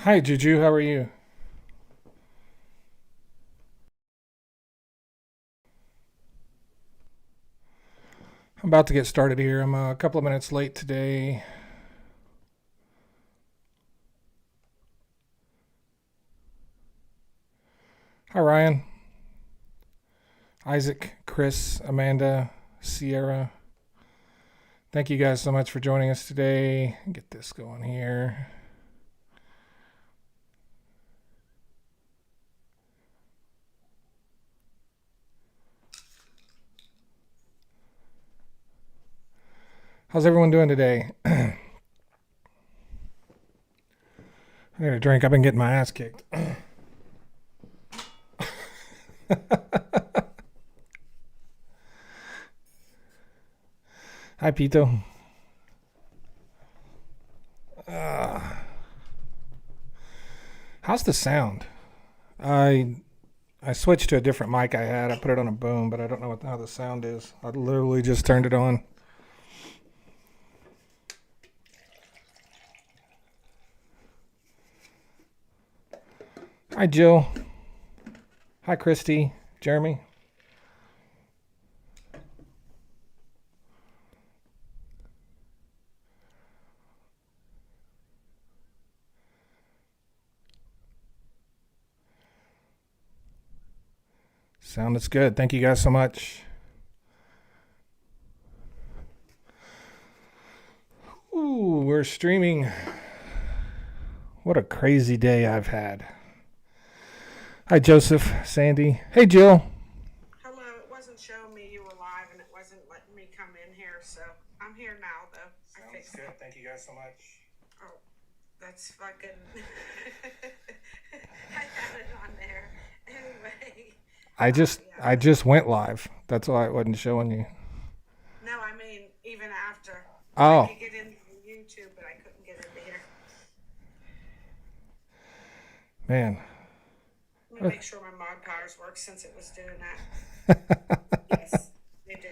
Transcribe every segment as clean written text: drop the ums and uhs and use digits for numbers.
Hi, Juju. How are you? I'm about to get started here. I'm a couple of minutes late today. Hi, Ryan, Isaac, Chris, Amanda, Sierra. Thank you guys so much for joining us today. Get this going here. How's everyone doing today? I need a drink. I've been getting my ass kicked. Hi, Pito. Uh, how's the sound? I I switched to a different mic I had. I put it on a boom, but I don't know how the sound is. I literally just turned it on. Hi, Jill. Hi, Christy. Jeremy. Sound is good. Thank you guys so much. Ooh, we're streaming. What a crazy day I've had. Hi, Joseph, Sandy. Hey, Jill. Hello, it wasn't showing me you were live and it wasn't letting me come in here, so I'm here now though. I Sounds fixed good. it. Thank you guys so much. Oh, that's fucking. I had it on there. Anyway, yeah. I just went live. That's why it wasn't showing you. No, I mean, even after. I Oh, could get into YouTube, but I couldn't get into here. man. Let me make sure my mod powers work since it was doing that. Yes, they do.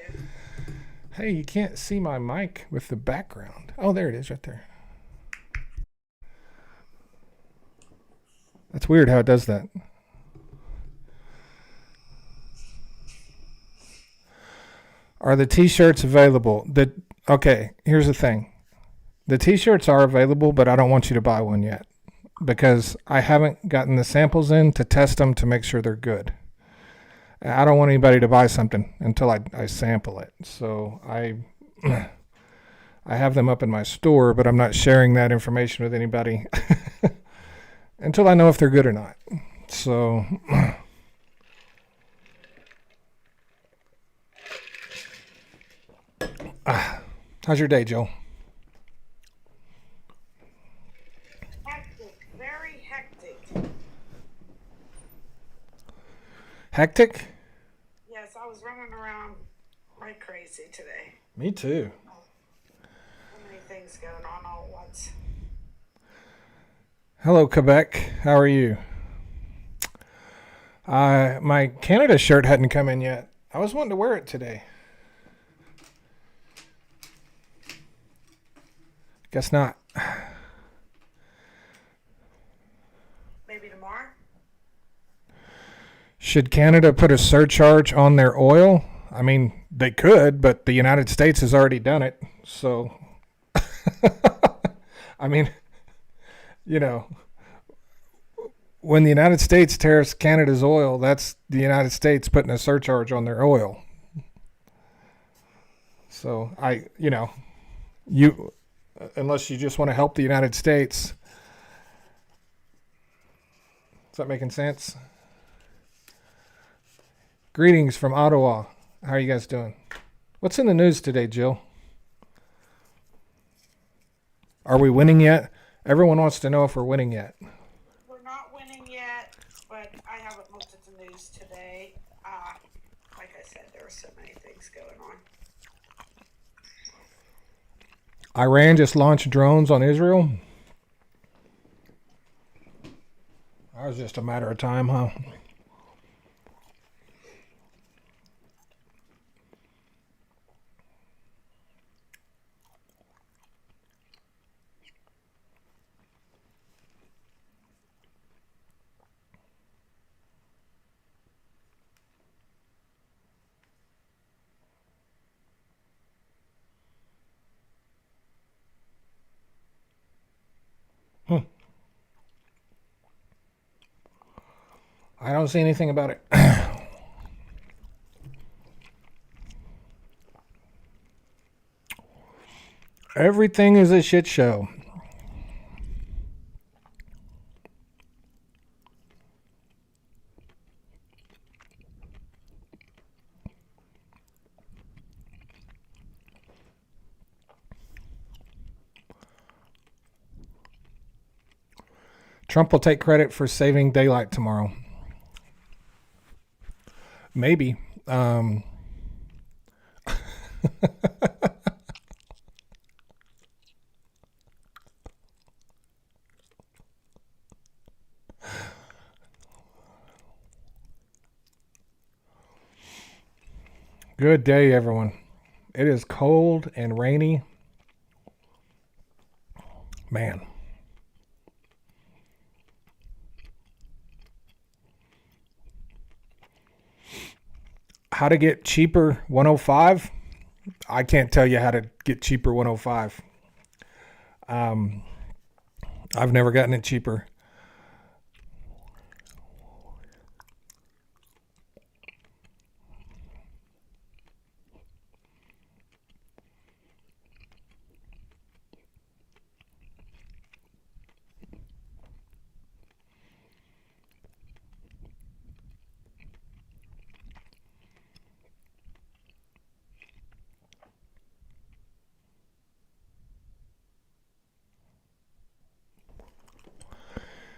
Hey, you can't see my mic with the background. Oh, there it is right there. That's weird how it does that. Are the t-shirts available? Okay, here's the thing. The t-shirts are available, but I don't want you to buy one yet because I haven't gotten the samples in to test them to make sure they're good. I don't want anybody to buy something until I sample it. So I have them up in my store, but I'm not sharing that information with anybody until I know if they're good or not. So how's your day, Joe? Hectic, very hectic. Hectic? Yes, I was running around like crazy today. Me too. So many things going on all at once. Hello, Quebec. How are you? My Canada shirt hadn't come in yet. I was wanting to wear it today. Guess not. Maybe tomorrow? Should Canada put a surcharge on their oil? I mean, they could, but the United States has already done it. So, I mean, you know, when the United States tariffs Canada's oil, that's the United States putting a surcharge on their oil. So, you, unless you just want to help the United States, is that making sense? Greetings from Ottawa. How are you guys doing? What's in the news today, Jill? Are we winning yet? Everyone wants to know if we're winning yet. We're not winning yet, but I haven't looked at the news today. Like I said, there are so many things going on. Iran just launched drones on Israel. That was just a matter of time, huh? I don't see anything about it. Everything is a shit show. Trump will take credit for saving daylight tomorrow. Maybe. Good day, everyone. It is cold and rainy. Man. How to get cheaper 105? I can't tell you how to get cheaper 105. I've never gotten it cheaper.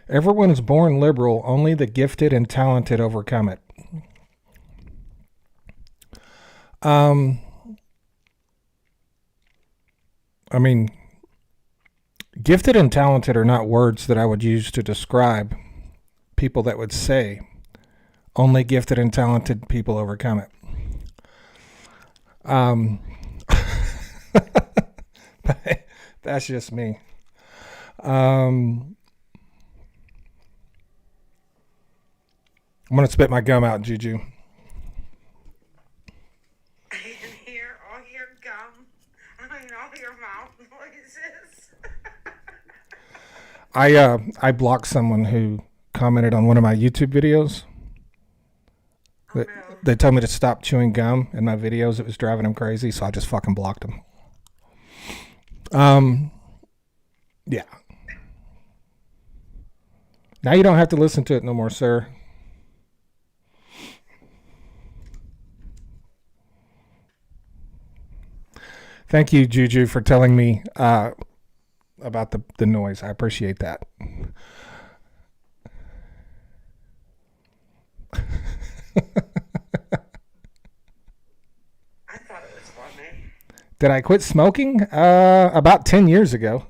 Everyone is born liberal. Only the gifted and talented overcome it. I mean, gifted and talented are not words that I would use to describe people that would say only gifted and talented people overcome it. That's just me. I'm going to spit my gum out, Juju. I can hear all your gum. I mean, all your mouth noises. I blocked someone who commented on one of my YouTube videos. Oh, no. They told me to stop chewing gum in my videos. It was driving them crazy, so I just fucking blocked them. Yeah. Now you don't have to listen to it no more, sir. Thank you, Juju, for telling me about the noise. I appreciate that. I thought it was funny. Did I quit smoking? About 10 years ago.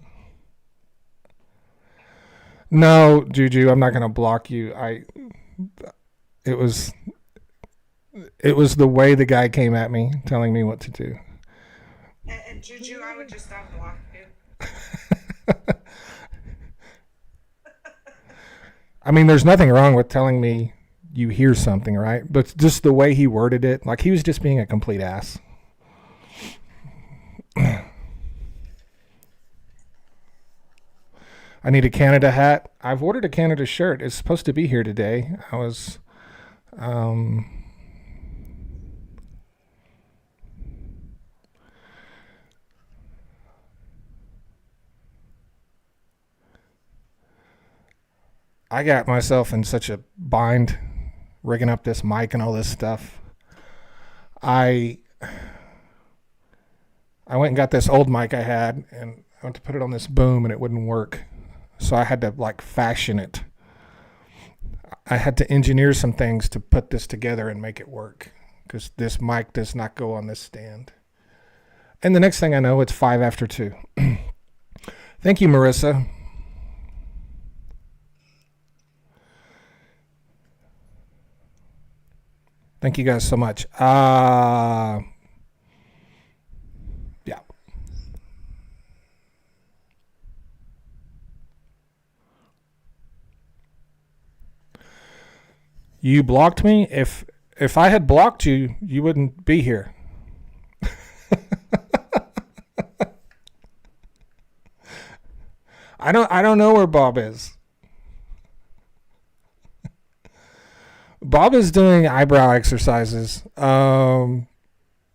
No, Juju, I'm not going to block you. It was the way the guy came at me, telling me what to do. And Juju, I would just unblock you. I mean, there's nothing wrong with telling me you hear something, right? But just the way he worded it, like he was just being a complete ass. I need a Canada hat. I've ordered a Canada shirt. It's supposed to be here today. I got myself in such a bind rigging up this mic and all this stuff. I went and got this old mic I had, and I went to put it on this boom, and it wouldn't work. So I had to like fashion it. I had to engineer some things to put this together and make it work, because this mic does not go on this stand. And the next thing I know, it's 5 after 2. Thank you, Marissa. Thank you guys so much. Yeah. You blocked me. If I had blocked you, you wouldn't be here. I don't know where Bob is. Bob is doing eyebrow exercises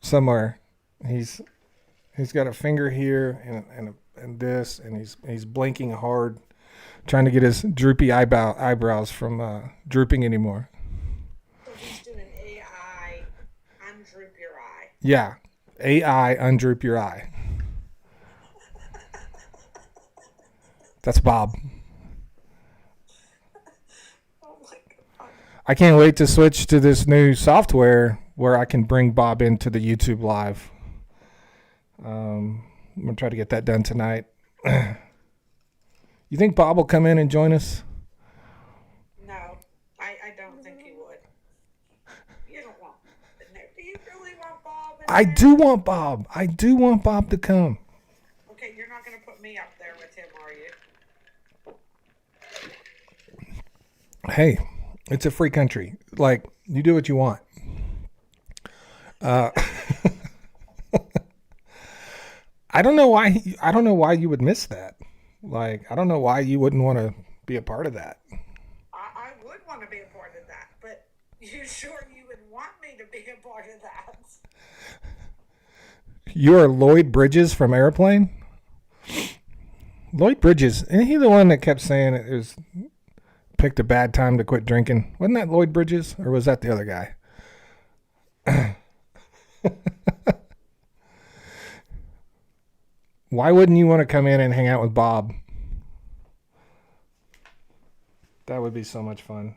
somewhere. He's got a finger here and this, and he's blinking hard, trying to get his droopy eyebrows from drooping anymore. So he's doing AI, undroop your eye. Yeah, AI undroop your eye. That's Bob. Oh my God. I can't wait to switch to this new software where I can bring Bob into the YouTube live. I'm gonna try to get that done tonight. You think Bob will come in and join us? No, I don't think he would. You don't want. Do you really want Bob in I there? do want Bob. I do want Bob to come. Okay, you're not going to put me up there with him, are you? Hey, it's a free country. Like, you do what you want. I don't know why. I don't know why you would miss that. Like, I don't know why you wouldn't want to be a part of that. I would want to be a part of that, but you sure you would want me to be a part of that? You are Lloyd Bridges from Airplane. Lloyd Bridges, isn't he the one that kept saying it was picked a bad time to quit drinking? Wasn't that Lloyd Bridges, or was that the other guy? Why wouldn't you want to come in and hang out with Bob? That would be so much fun.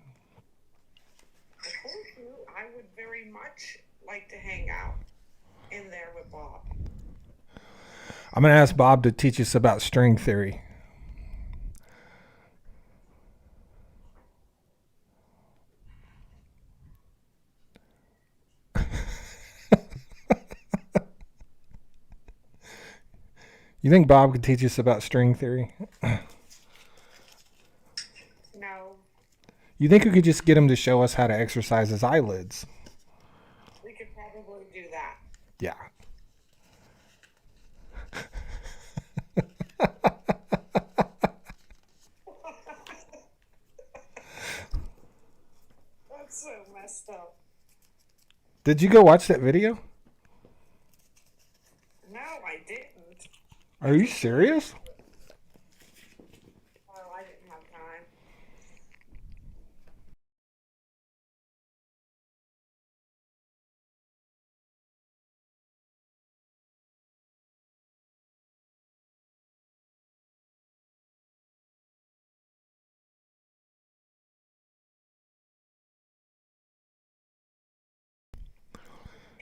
I told you I would very much like to hang out in there with Bob. I'm going to ask Bob to teach us about string theory. You think Bob could teach us about string theory? No, You think we could just get him to show us how to exercise his eyelids? we could probably do that. Yeah. That's so messed up. Did you go watch that video? No, I didn't. Are you serious? Oh, I didn't have time.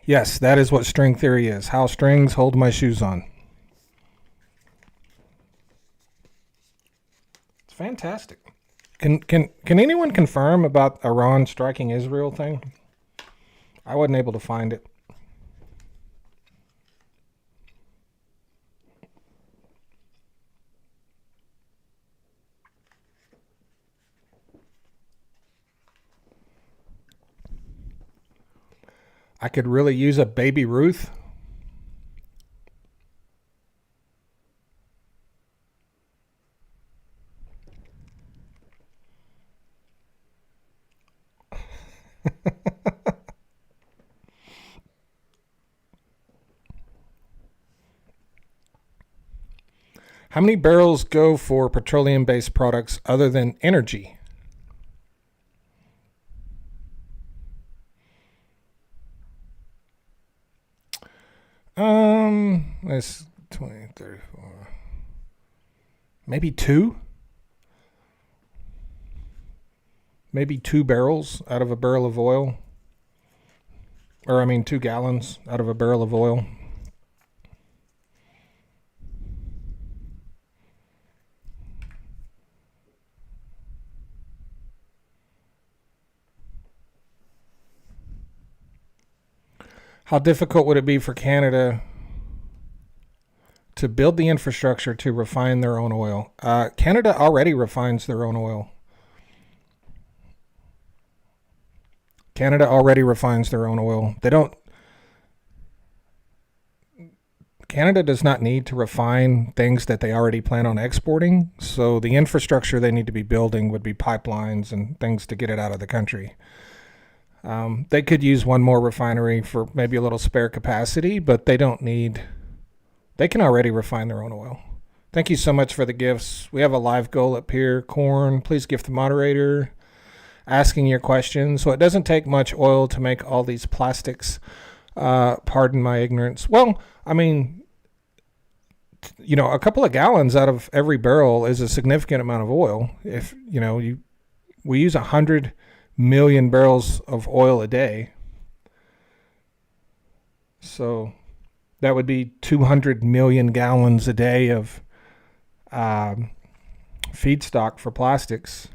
Yes, that is what string theory is. How strings hold my shoes on. It's fantastic. Can anyone confirm about Iran striking Israel thing? I wasn't able to find it. I could really use a baby Ruth. How many barrels go for petroleum-based products other than energy? That's 20, 34. Maybe two? Maybe 2 barrels out of a barrel of oil. Or, I mean, 2 gallons out of a barrel of oil. How difficult would it be for Canada to build the infrastructure to refine their own oil? Canada already refines their own oil. Canada already refines their own oil. They don't. Canada does not need to refine things that they already plan on exporting. So the infrastructure they need to be building would be pipelines and things to get it out of the country. They could use one more refinery for maybe a little spare capacity, but they don't need. They can already refine their own oil. Thank you so much for the gifts. We have a live goal up here. Corn, please gift the moderator. Asking your questions. So it doesn't take much oil to make all these plastics. Pardon my ignorance. Well, I mean, a couple of gallons out of every barrel is a significant amount of oil. If we use 100 million barrels of oil a day, so that would be 200 million gallons a day of feedstock for plastics.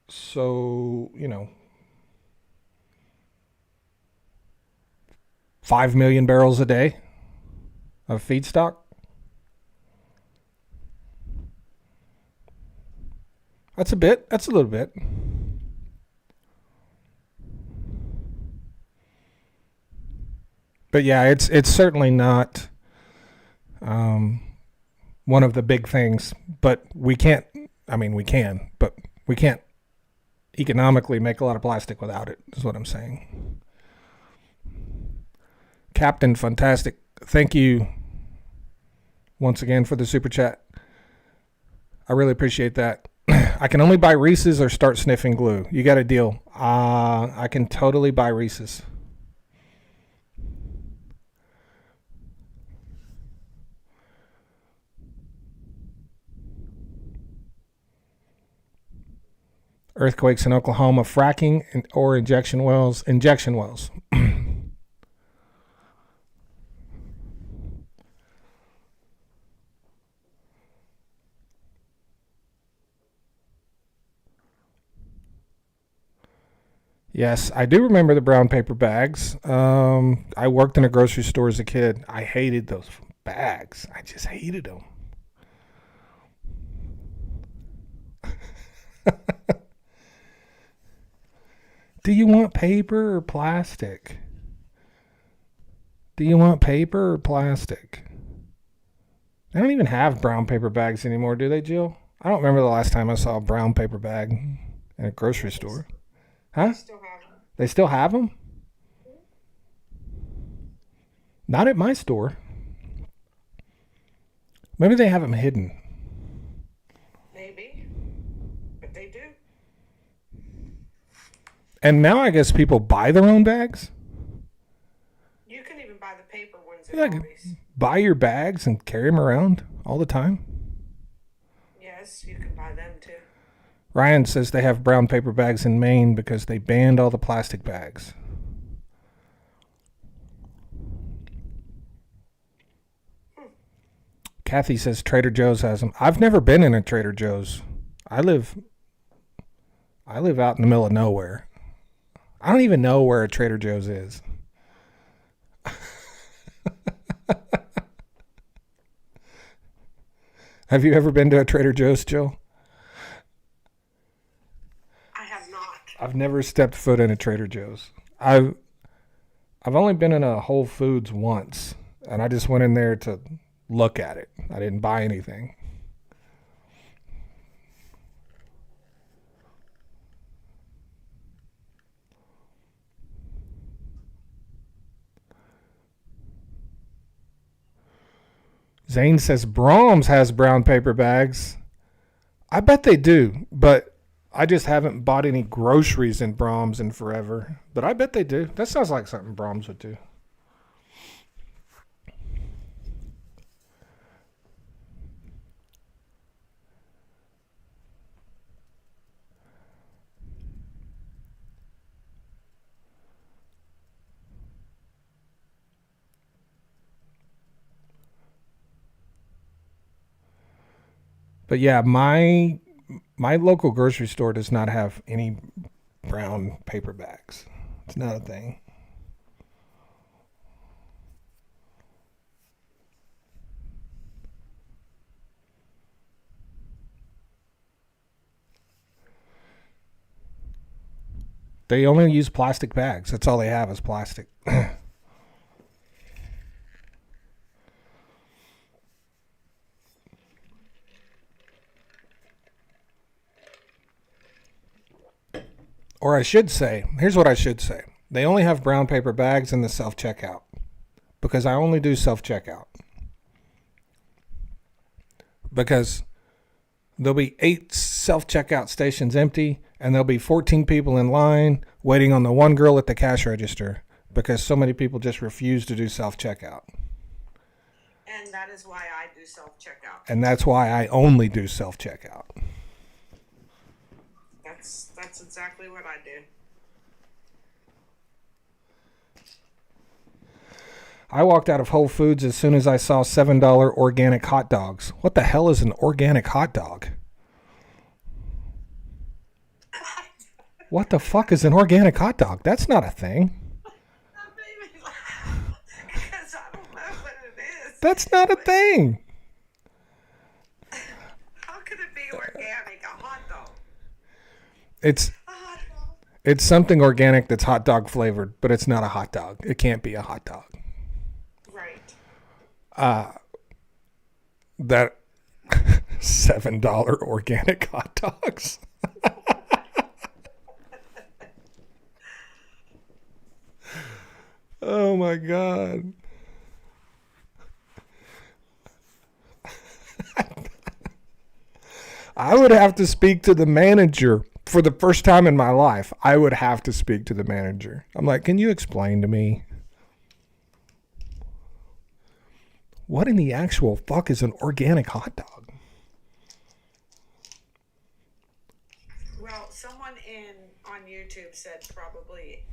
So 5 million barrels a day of feedstock. That's a bit. That's a little bit. But yeah, it's certainly not one of the big things. But we can't. I mean, we can, but we can't economically make a lot of plastic without it. Is what I'm saying. Captain, fantastic. Thank you once again for the super chat. I really appreciate that. I can only buy Reese's or start sniffing glue. You got a deal. I can totally buy Reese's. Earthquakes in Oklahoma, fracking or injection wells. Injection wells. Yes, I do remember the brown paper bags. I worked in a grocery store as a kid. I hated those bags. I just hated them. Do you want paper or plastic? Do you want paper or plastic? They don't even have brown paper bags anymore, do they, Jill? I don't remember the last time I saw a brown paper bag in a grocery store. Huh? They still have them? Not at my store. Maybe they have them hidden. Maybe. But they do. And now I guess people buy their own bags? You can even buy the paper ones at Like, Arby's. buy your bags and carry them around all the time? Yes, you can buy them too. Ryan says they have brown paper bags in Maine because they banned all the plastic bags. Kathy says Trader Joe's has them. I've never been in a Trader Joe's. I live out in the middle of nowhere. I don't even know where a Trader Joe's is. Have you ever been to a Trader Joe's, Jill? I have not. I've never stepped foot in a Trader Joe's. I've only been in a Whole Foods once, and I just went in there to look at it. I didn't buy anything. Zane says Brahms has brown paper bags. I bet they do, but I just haven't bought any groceries in Brahms in forever. But I bet they do. That sounds like something Brahms would do. But yeah, my local grocery store does not have any brown paper bags. It's not a thing. They only use plastic bags. That's all they have is plastic. Or I should say, here's what I should say. They only have brown paper bags in the self-checkout because I only do self-checkout. Because there'll be 8 self-checkout stations empty and there'll be 14 people in line waiting on the one girl at the cash register because so many people just refuse to do self-checkout. And that is why I do self-checkout. And that's why I only do self-checkout. That's exactly what I do. I walked out of Whole Foods as soon as I saw $7 organic hot dogs. What the hell is an organic hot dog? What the fuck is an organic hot dog? That's not a thing. That made me laugh because I don't know what it is. That's not a thing. How could it be organic? A hot dog. It's A hot dog. it's something organic that's hot dog flavored, but it's not a hot dog. It can't be a hot dog. Right. That $7 organic hot dogs. Oh my God. I would have to speak to the manager for the first time in my life. I would have to speak to the manager. I'm like, can you explain to me what in the actual fuck is an organic hot dog? Well, someone on YouTube said probably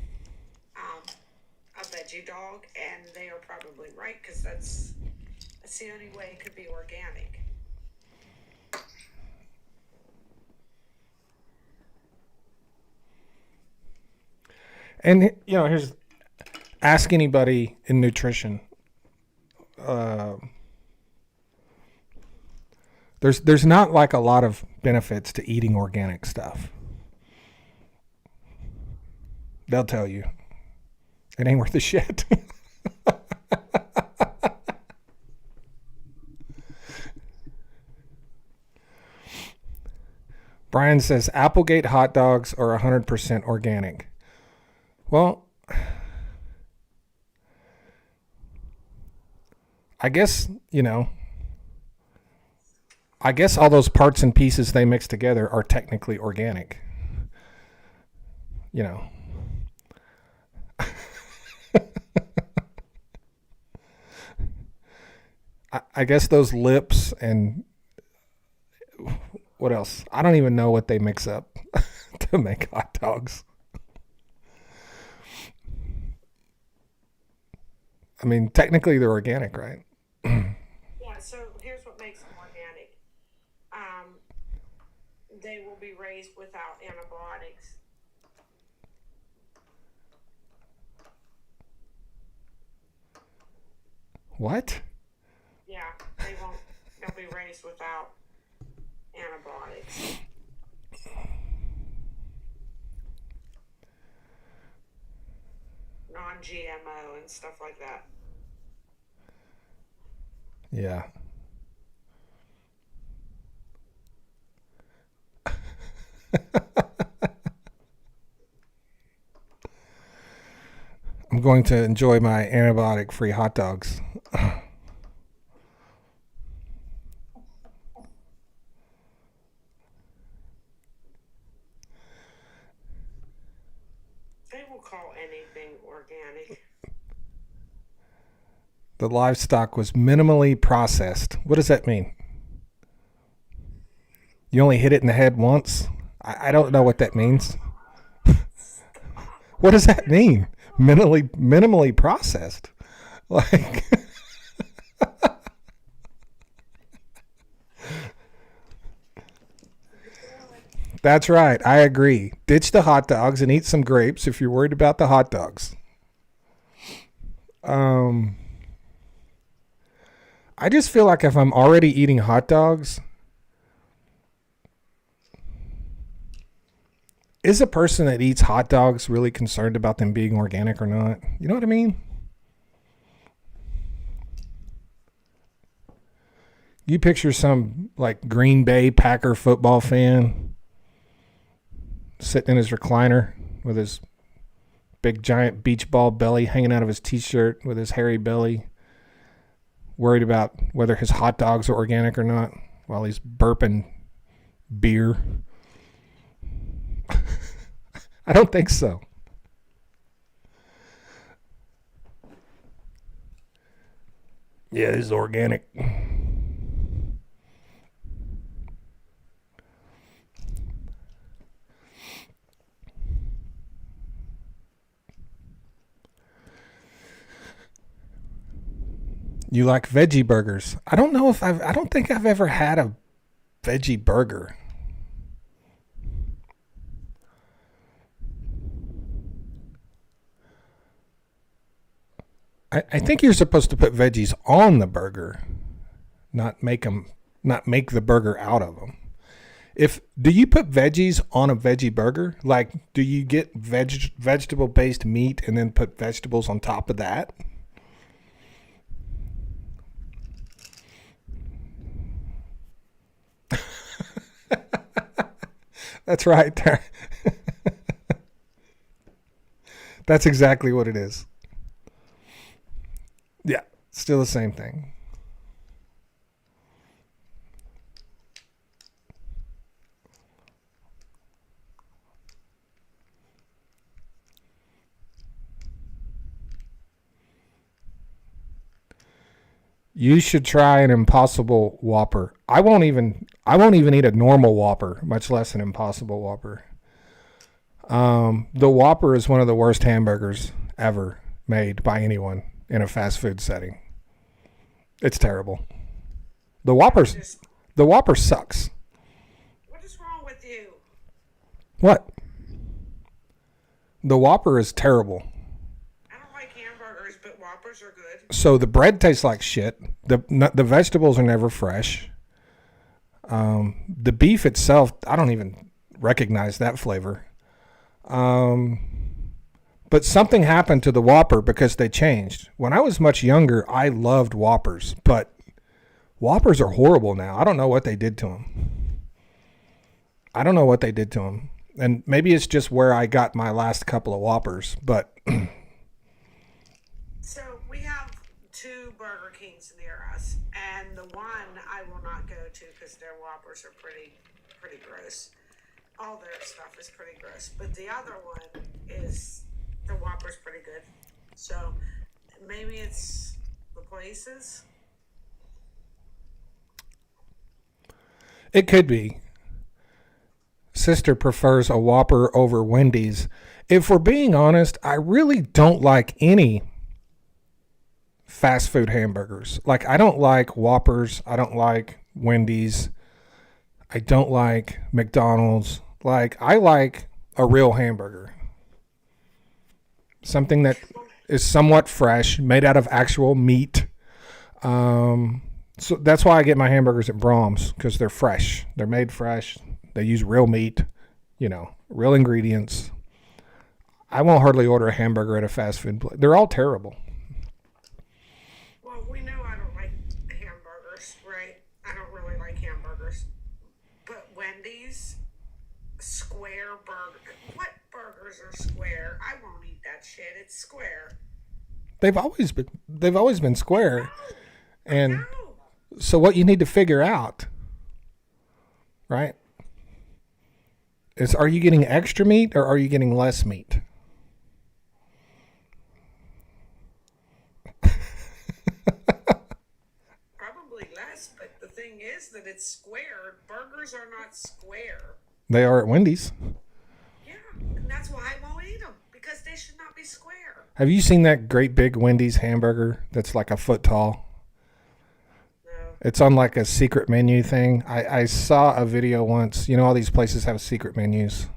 a veggie dog, and they are probably right because that's the only way it could be organic. And here's ask anybody in nutrition. There's not like a lot of benefits to eating organic stuff. They'll tell you it ain't worth the shit. Brian says Applegate hot dogs are 100% organic. Well, I guess all those parts and pieces they mix together are technically organic. I guess those lips and what else? I don't even know what they mix up to make hot dogs. I mean, technically they're organic, right? Yeah, so here's what makes them organic. They will be raised without antibiotics. What? Yeah, they'll be raised without antibiotics. Non-GMO and stuff like that. Yeah. I'm going to enjoy my antibiotic-free hot dogs. They will call anything organic. The livestock was minimally processed. What does that mean? You only hit it in the head once? I don't know what that means. What does that mean? Minimally processed? Like... That's right. I agree. Ditch the hot dogs and eat some grapes if you're worried about the hot dogs. I just feel like if I'm already eating hot dogs, is a person that eats hot dogs really concerned about them being organic or not? You know what I mean? You picture some like Green Bay Packer football fan sitting in his recliner with his big giant beach ball belly hanging out of his t-shirt with his hairy belly, worried about whether his hot dogs are organic or not while he's burping beer. I don't think so. Yeah, this is organic. You like veggie burgers? I don't think I've ever had a veggie burger. I think you're supposed to put veggies on the burger, not make the burger out of them. Do you put veggies on a veggie burger? Like, do you get vegetable based meat and then put vegetables on top of that? That's right. That's exactly what it is. Yeah, still the same thing. You should try an Impossible Whopper. I won't even eat a normal Whopper, much less an Impossible Whopper. The Whopper is one of the worst hamburgers ever made by anyone in a fast food setting. It's terrible. The Whopper's Just, the Whopper sucks. what is wrong with you? What? The Whopper is terrible. I don't like hamburgers, but Whoppers are good. So the bread tastes like shit. The vegetables are never fresh. The beef itself, I don't even recognize that flavor. But something happened to the Whopper because they changed. When I was much younger, I loved Whoppers, but Whoppers are horrible now. I don't know what they did to them. And maybe it's just where I got my last couple of Whoppers, but So we have two Burger Kings near us, and the one I will not go to because their Whoppers are pretty gross. All their stuff is pretty gross, but the other one is the Whopper's pretty good. So maybe it's the places. it could be. Sister prefers a Whopper over Wendy's. If we're being honest, I really don't like any fast food hamburgers. Like, I don't like Whoppers. I don't like Wendy's. I don't like McDonald's. Like, I like a real hamburger. Something that is somewhat fresh, made out of actual meat. So that's why I get my hamburgers at Brahms, because they're fresh. They're made fresh. They use real meat, real ingredients. I won't hardly order a hamburger at a fast food place. They're all terrible. Well, we know I don't like hamburgers, right? I don't really like hamburgers. But Wendy's square burger. What burgers are square? I won't eat that shit. It's square. They've always been square. No, And no. so what you need to figure out, right, is, are you getting extra meat or are you getting less meat? Probably less, but the thing is that it's square. Burgers are not square. They are at Wendy's. Yeah, and that's why I won't eat them, because they should not be square. Have you seen that great big Wendy's hamburger that's like a foot tall? No. It's on like a secret menu thing. I saw a video once. All these places have secret menus.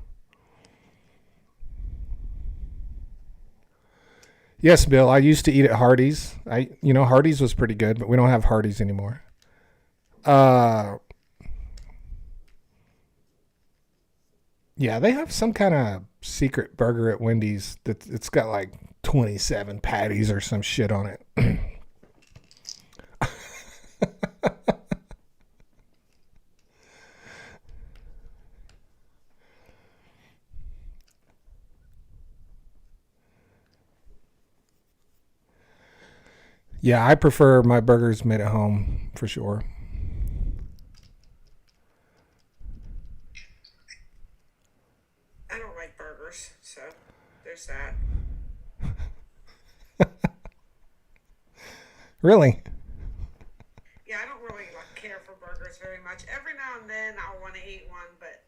Yes, Bill, I used to eat at Hardee's. Hardee's was pretty good, but we don't have Hardee's anymore. Yeah, they have some kind of secret burger at Wendy's that it's got like 27 patties or some shit on it. Yeah, I prefer my burgers made at home for sure. I don't like burgers, so there's that. Really? Yeah, I don't really like, care for burgers very much. Every now and then I'll want to eat one, but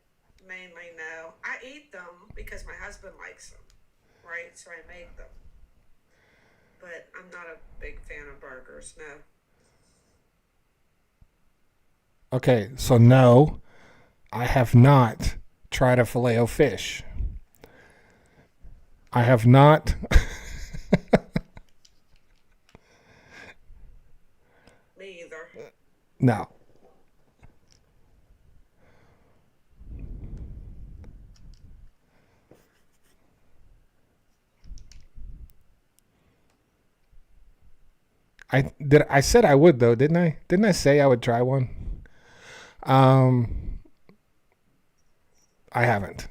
mainly no. I eat them because my husband likes them, right? So I make them. But I'm not a big fan of burgers, no. Okay, so no, I have not tried a filet o fish. I have not. Me either. No. I said I would though, didn't I? Didn't I say I would try one? Um, I haven't,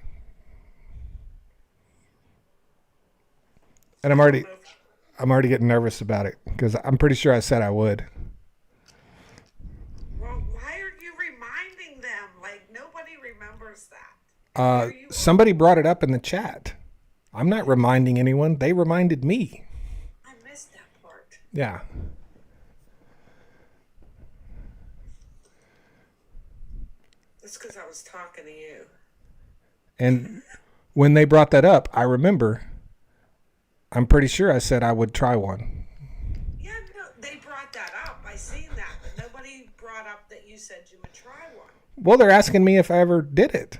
and I don't know. I'm already getting nervous about it because I'm pretty sure I said I would. Well, why are you reminding them? Like, nobody remembers that. And here you are. Somebody brought it up in the chat. I'm not reminding anyone. They reminded me. I missed that part. Yeah. It's because I was talking to you. And when they brought that up, I remember. I'm pretty sure I said I would try one. Yeah, no, they brought that up. I seen that, but nobody brought up that you said you would try one. Well, they're asking me if I ever did it.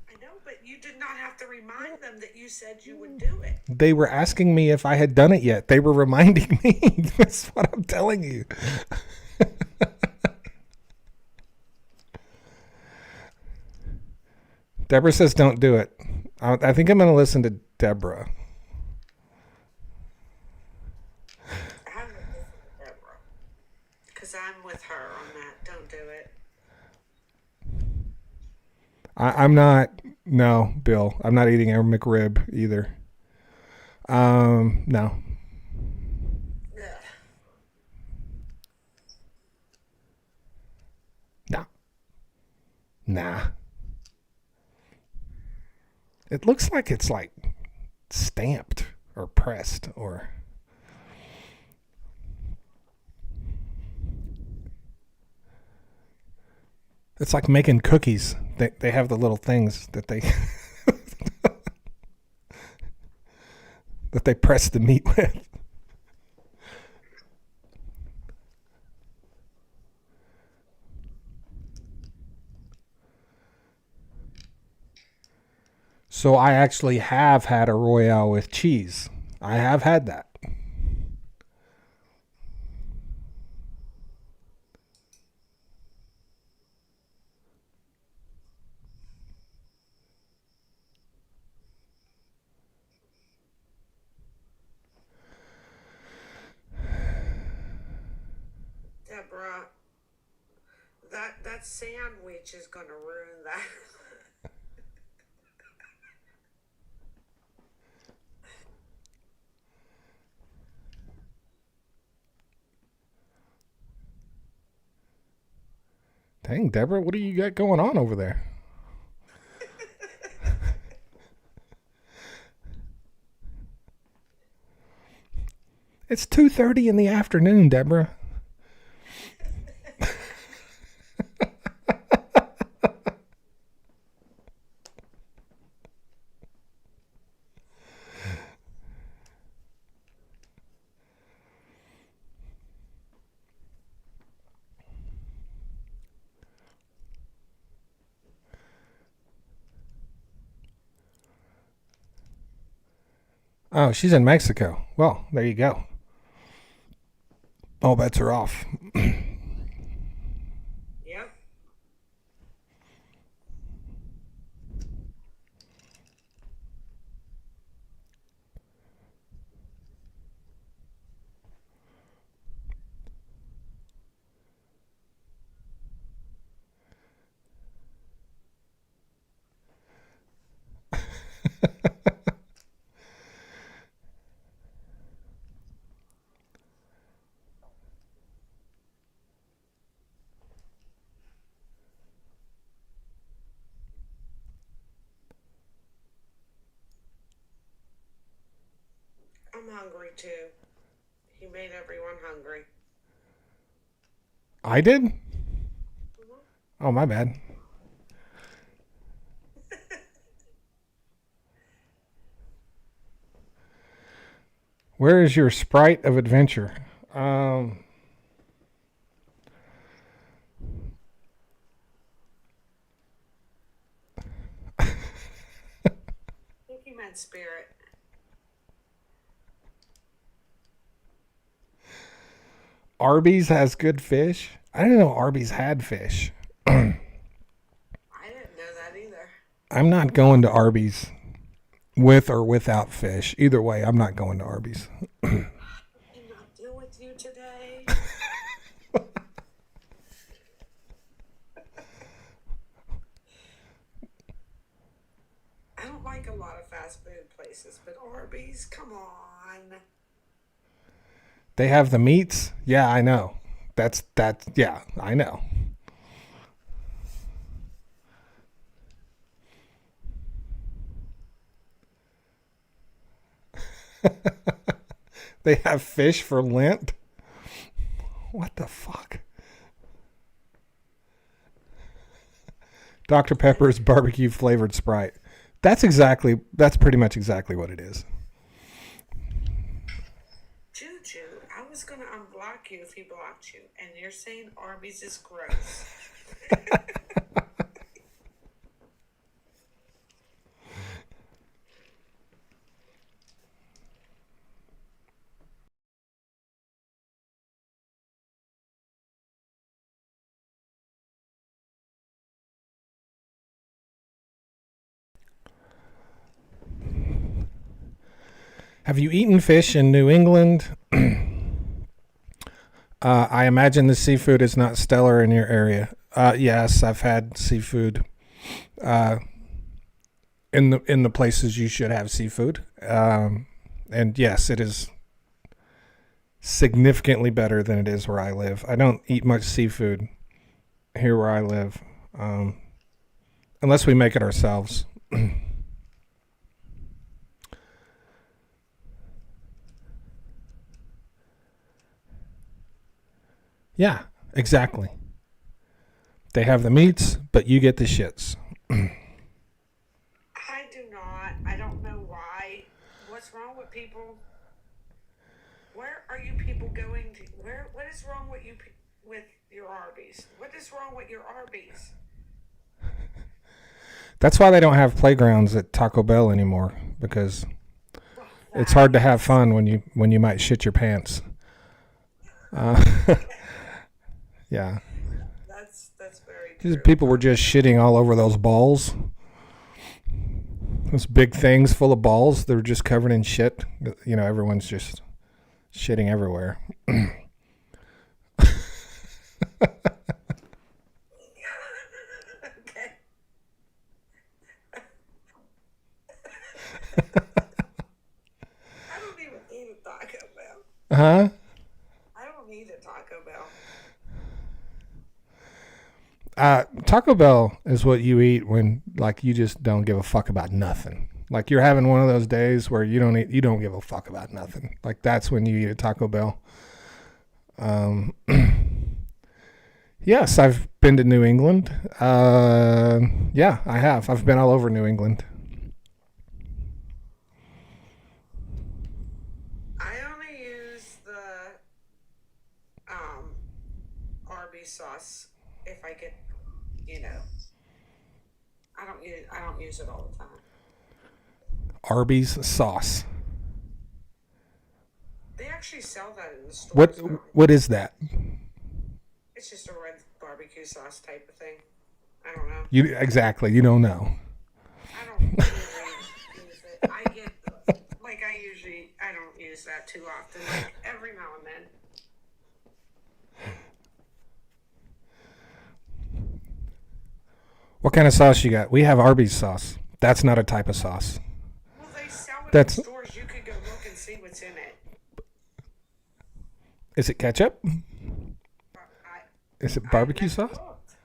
I know, but you did not have to remind them that you said you would do it. They were asking me if I had done it yet. They were reminding me. That's what I'm telling you. Deborah says don't do it. I think I'm going to listen to Deborah. I would listen to Deborah because I'm with her on that. Don't do it. I'm not. No, Bill. I'm not eating a McRib either. No. Ugh. No. Nah. It looks like it's like stamped or pressed or. It's like making cookies. They have the little things that they that they press the meat with. So I actually have had a Royale with cheese. I have had that. Deborah, that sandwich is gonna ruin that. Dang, Deborah, what do you got going on over there? It's 2:30 in the afternoon, Deborah. Oh, she's in Mexico. Well, there you go. All bets are off. Yep. hungry too. He made everyone hungry. I did? Mhm. Oh, my bad. Where is your sprite of adventure? Um, I think he meant spirit. Arby's has good fish. I didn't know Arby's had fish. I didn't know that either. I'm not going to Arby's with or without fish. Either way, I'm not going to Arby's. I cannot deal with you today. I don't like a lot of fast food places, but Arby's, come on. They have the meats. Yeah, I know. That's that. Yeah, I know. They have fish for Lent. What the fuck? Dr. Pepper's barbecue flavored Sprite. That's pretty much exactly what it is. Juju, I was going to unblock you if he blocked you, and you're saying Arby's is gross. Have you eaten fish in New England? I imagine the seafood is not stellar in your area. Yes, I've had seafood uh, in the places you should have seafood, and yes, it is significantly better than it is where I live. I don't eat much seafood here where I live, unless we make it ourselves. Yeah, exactly. They have the meats, but you get the shits. I do not. I don't know why. What's wrong with people? Where are you people going to? What is wrong with you with your Arby's? What is wrong with your Arby's? That's why they don't have playgrounds at Taco Bell anymore, because Well, it's hard to that have is fun when you might shit your pants. Uh, yeah, that's very these true. people were just shitting all over those balls. Those big things full of balls. They're just covered in shit. You know, everyone's just shitting everywhere. Okay. I don't even need a Taco Bell. Huh? I don't need a Taco Bell. Taco Bell is what you eat when like you just don't give a fuck about nothing. Like you're having one of those days where you don't give a fuck about nothing. Like that's when you eat a Taco Bell. Um, yes, I've been to New England. Yeah, I have. I've been all over New England. I only use the Arby sauce if I get, you know, I don't use it all the time. Arby's sauce. They actually sell that in the What stores now. what is that? It's just a red barbecue sauce type of thing. I don't know. You exactly. You don't know. I don't usually use it. I get like I don't use that too often. Like every now and then. What kind of sauce you got? We have Arby's sauce. That's not a type of sauce. Well, they sell it in That's stores. You could go look and see what's in it. is it ketchup? I Is it I've barbecue never sauce? looked.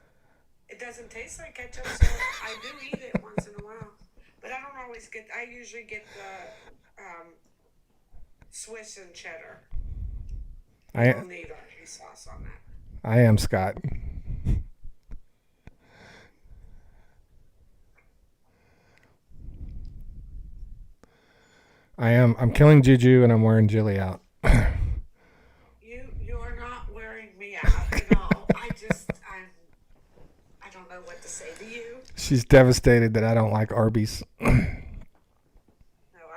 It doesn't taste like ketchup, so I do eat it once in a while. But I don't always get. I usually get the Swiss and cheddar. I We'll need Arby sauce on that. I am Scott. I'm killing Juju and I'm wearing Jilly out. You're not wearing me out at all. I don't know what to say to you. She's devastated that I don't like Arby's. No, I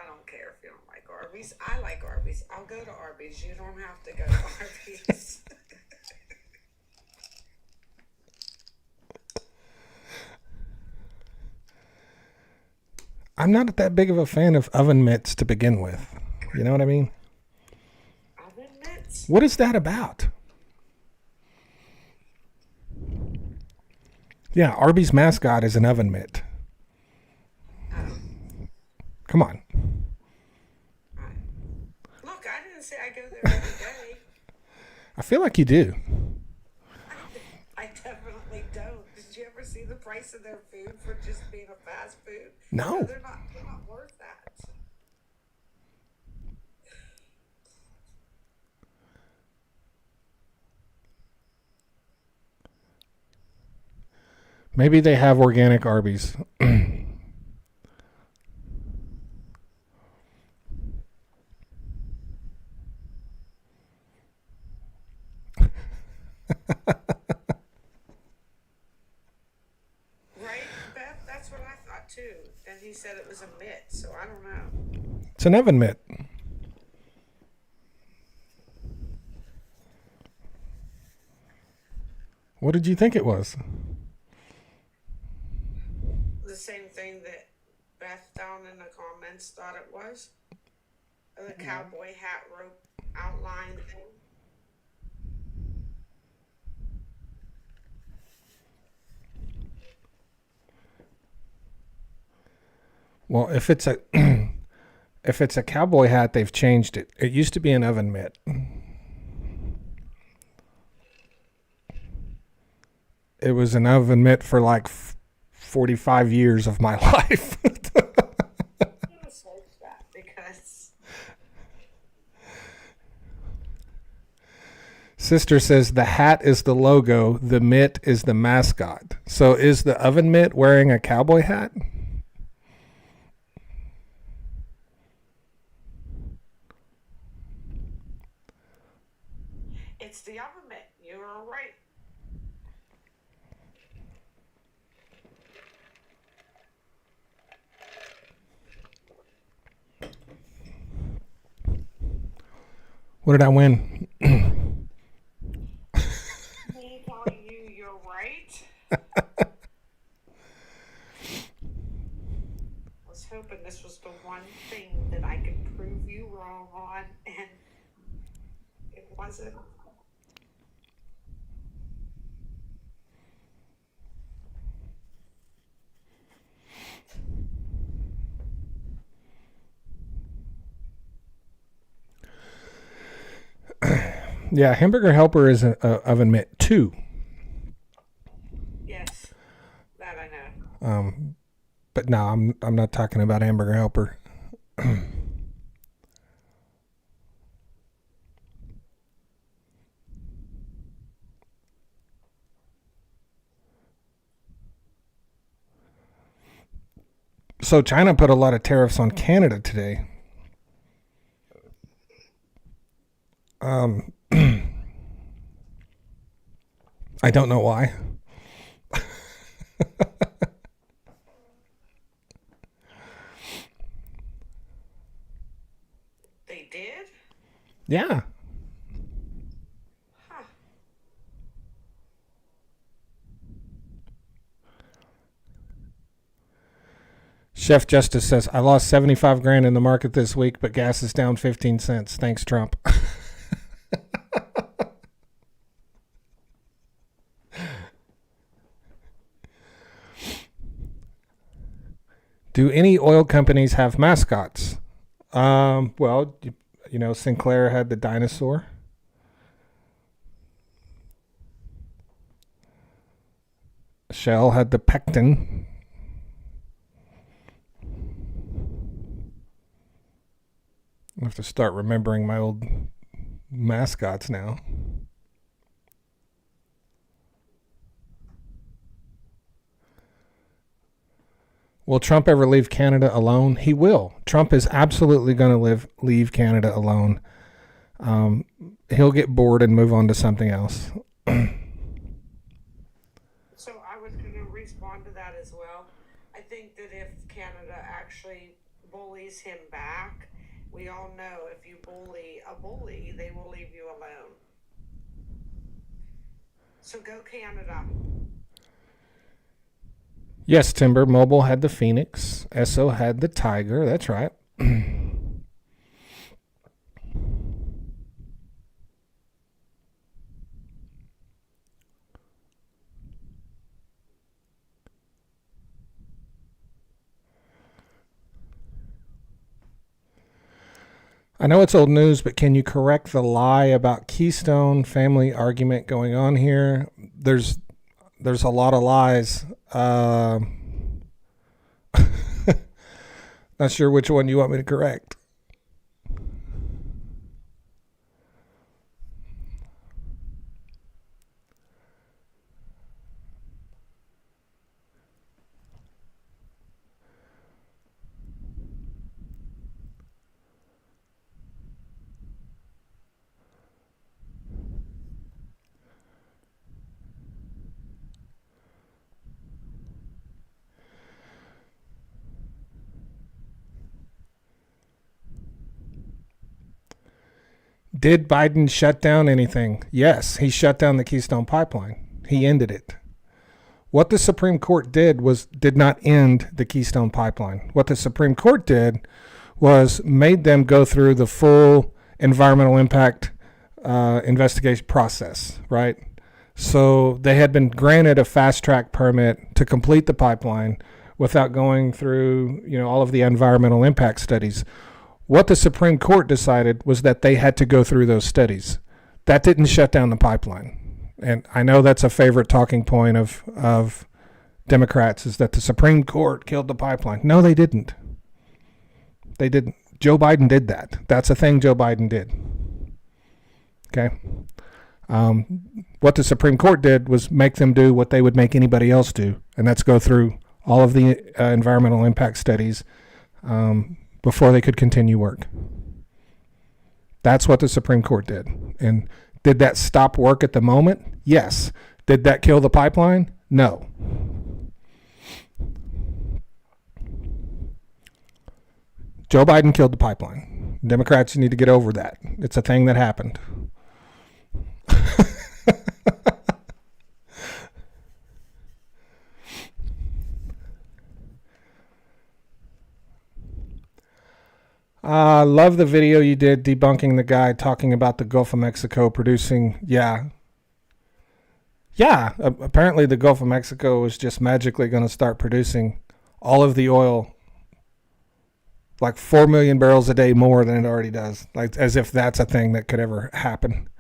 don't care if you don't like Arby's. I like Arby's. I'll go to Arby's. You don't have to go to Arby's. I'm not that big of a fan of oven mitts to begin with. You know what I mean? Oven mitts? What is that about? Yeah, Arby's mascot is an oven mitt. Oh. Come on. Look, I didn't say I go there every day. I feel like you do. I definitely don't. Did you ever see the price of their food for just being a fast food? No. They're not worth that. Maybe they have organic Arby's. Right, Beth? That's what I thought too. And he said it was a mitt, so I don't know. It's an oven mitt. What did you think it was? The same thing that Beth down in the comments thought it was. The cowboy hat rope outline thing. Well, if it's a if it's a cowboy hat, they've changed it. It used to be an oven mitt. It was an oven mitt for like 45 years of my life. I'm gonna search that because Sister says the hat is the logo, the mitt is the mascot. So is the oven mitt wearing a cowboy hat? it's the oven mitt. You're right. What did I win? Me telling you you're right. I was hoping this was the one thing that I could prove you wrong on, and it wasn't. Yeah, Hamburger Helper is an oven mitt too. Yes, that I know. But no, I'm not talking about Hamburger Helper. So China put a lot of tariffs on Canada today. I don't know why. They did? Yeah. Huh. Chef Justice says, I lost 75 grand in the market this week, but gas is down 15 cents. Thanks, Trump. Do any oil companies have mascots? Well, you know, Sinclair had the dinosaur. Shell had the pectin. I have to start remembering my old mascots now. Will Trump ever leave Canada alone? He will. Trump is absolutely going to leave Canada alone. He'll get bored and move on to something else. So I was going to respond to that as well. I think that if Canada actually bullies him back, we all know if you bully a bully, they will leave you alone. So go Canada. Yes, Timber. Mobile had the Phoenix. Esso had the Tiger. That's right. I know it's old news, but can you correct the lie about Keystone family argument going on here? There's a lot of lies. Not sure which one you want me to correct. Did Biden shut down anything? Yes, he shut down the Keystone Pipeline. He ended it. What the Supreme Court did not end the Keystone Pipeline. What the Supreme Court did was made them go through the full environmental impact investigation process, right? So they had been granted a fast track permit to complete the pipeline without going through, all of the environmental impact studies. What the Supreme Court decided was that they had to go through those studies. That didn't shut down the pipeline. And I know that's a favorite talking point of Democrats, is that the Supreme Court killed the pipeline. No, they didn't. They didn't. Joe Biden did that. That's a thing Joe Biden did. Okay? What the Supreme Court did was make them do what they would make anybody else do, and that's go through all of the environmental impact studies before they could continue work. That's what the Supreme Court did. And did that stop work at the moment? Yes. Did that kill the pipeline? No. Joe Biden killed the pipeline. Democrats need to get over that. It's a thing that happened. I love the video you did debunking the guy talking about the Gulf of Mexico producing. Yeah, apparently the Gulf of Mexico is just magically going to start producing all of the oil, like 4 million barrels a day more than it already does, like as if that's a thing that could ever happen.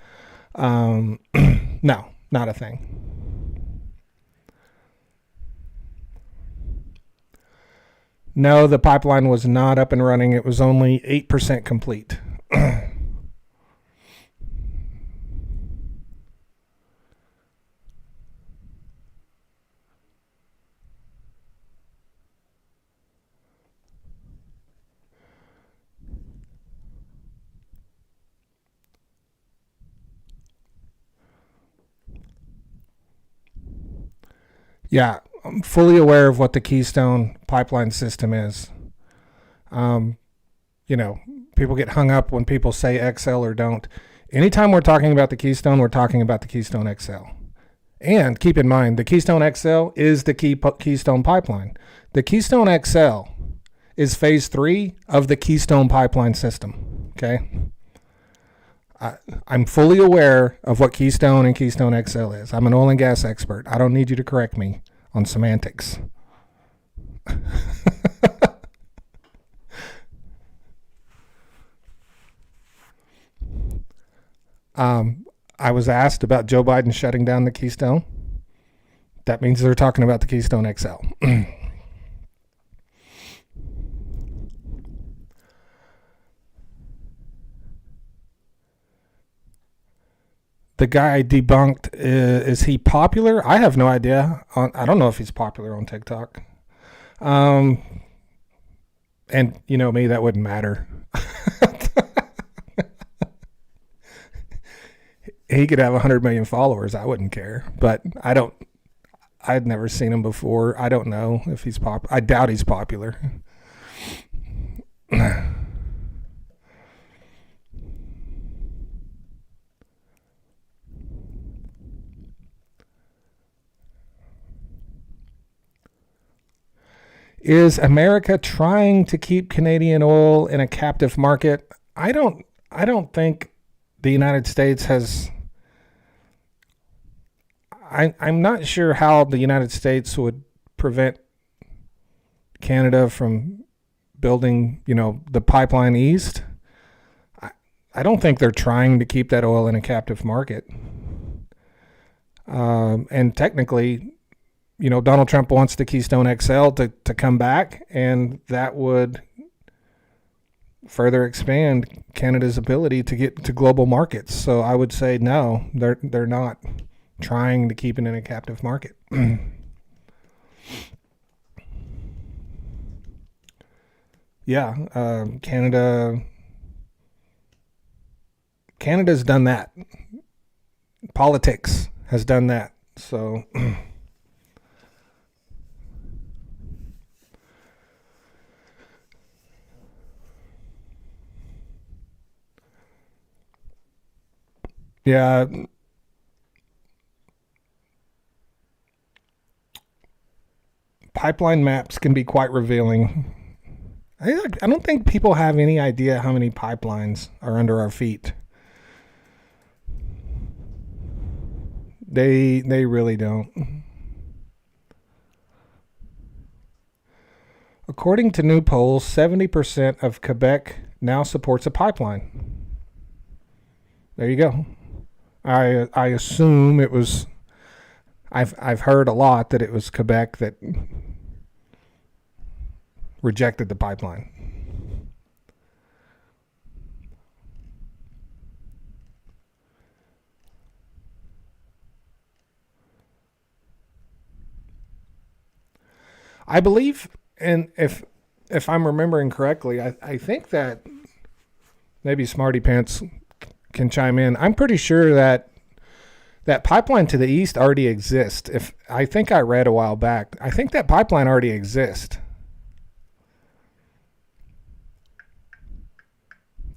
No, not a thing. No, the pipeline was not up and running. It was only 8% complete. Yeah, I'm fully aware of what the Keystone pipeline system is. People get hung up when people say XL or don't. Anytime we're talking about the Keystone, we're talking about the Keystone XL. And keep in mind, the Keystone XL is the Keystone pipeline. The Keystone XL is phase 3 of the Keystone pipeline system. Okay? I'm fully aware of what Keystone and Keystone XL is. I'm an oil and gas expert. I don't need you to correct me on semantics. I was asked about Joe Biden shutting down the Keystone. That means they're talking about the Keystone XL. the guy I debunked, is he popular? I have no idea. I don't know if he's popular on TikTok. And you know me, that wouldn't matter. He could have 100 million followers. I wouldn't care. But I'd never seen him before. I don't know if he's I doubt he's popular. Is America trying to keep Canadian oil in a captive market? I don't think the United States has. I'm not sure how the United States would prevent Canada from building, the pipeline east. I don't think they're trying to keep that oil in a captive market. And technically, Donald Trump wants the Keystone XL to come back, and that would further expand Canada's ability to get to global markets. So I would say no, they're not trying to keep it in a captive market. Yeah, Canada's done that. Politics has done that. So yeah, pipeline maps can be quite revealing. I don't think people have any idea how many pipelines are under our feet. They really don't. According to new polls, 70% of Quebec now supports a pipeline. There you go. I assume it was. I've heard a lot that it was Quebec that rejected the pipeline. I believe, and if I'm remembering correctly, I think that maybe Smarty Pants can chime in. I'm pretty sure that pipeline to the east already exists. If I think I read a while back, I think that pipeline already exists.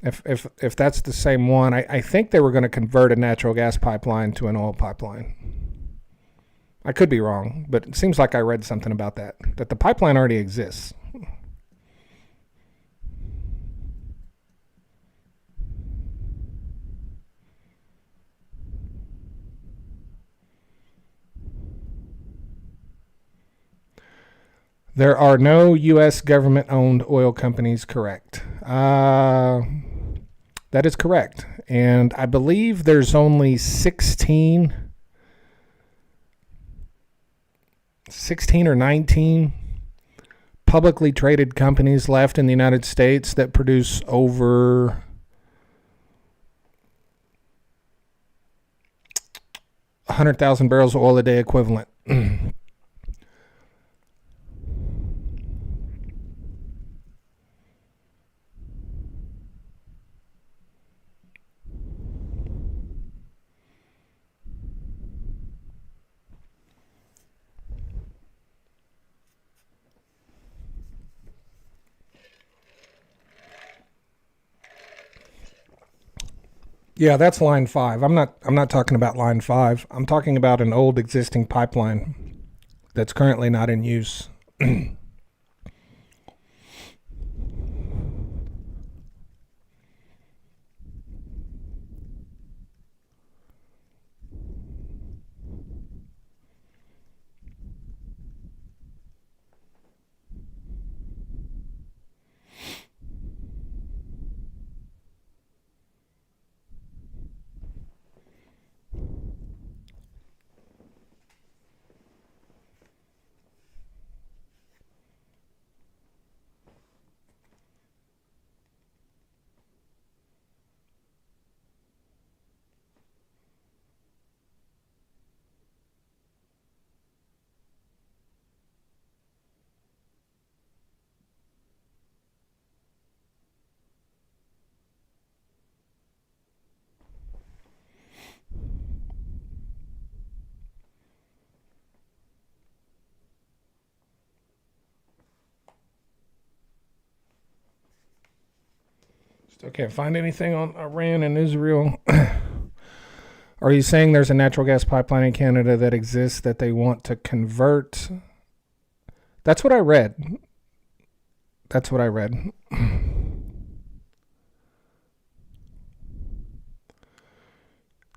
If that's the same one, I think they were going to convert a natural gas pipeline to an oil pipeline. I could be wrong, but it seems like I read something about that the pipeline already exists. There are no U.S. government-owned oil companies, correct? That is correct. And I believe there's only 16 or 19 publicly traded companies left in the United States that produce over 100,000 barrels of oil a day equivalent. Yeah, that's line 5. I'm not talking about line 5. I'm talking about an old existing pipeline that's currently not in use. Still can't find anything on Iran and Israel. Are you saying there's a natural gas pipeline in Canada that exists that they want to convert? That's what I read. That's what I read.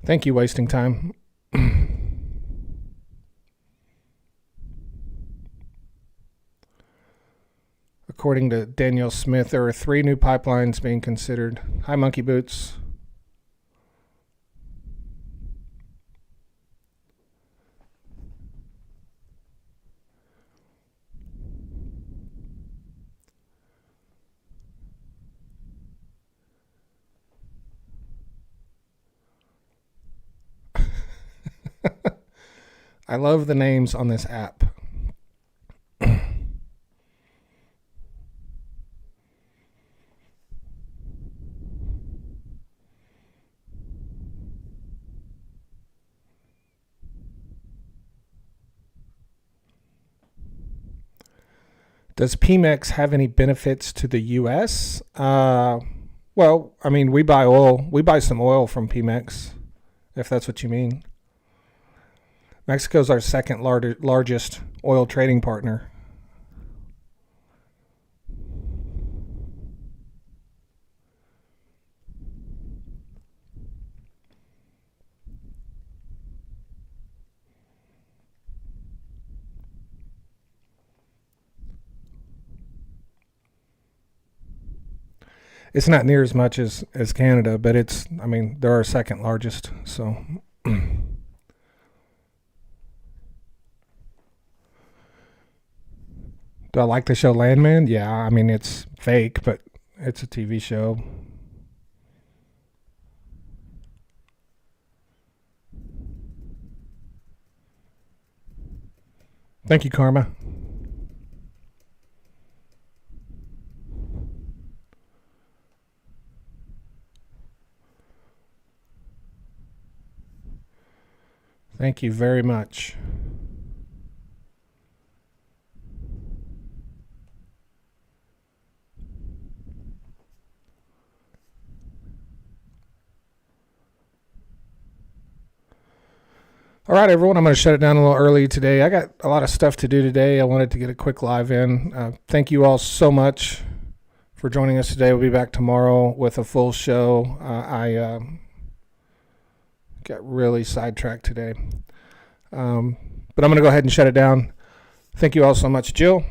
Thank you, wasting time. According to Danielle Smith, there are 3 new pipelines being considered. Hi, Monkey Boots. I love the names on this app. Does Pemex have any benefits to the U.S.? Well, I mean, we buy oil. We buy some oil from Pemex, if that's what you mean. Mexico's our second largest oil trading partner. It's not near as much as Canada, but it's, I mean, they're our second largest. So, do I like the show Landman? Yeah, I mean, it's fake, but it's a TV show. Thank you, Karma. Thank you very much. All right, everyone, I'm going to shut it down a little early today. I got a lot of stuff to do today. I wanted to get a quick live in. Thank you all so much for joining us today. We'll be back tomorrow with a full show. I got really sidetracked today. But I'm going to go ahead and shut it down. Thank you all so much. Jill?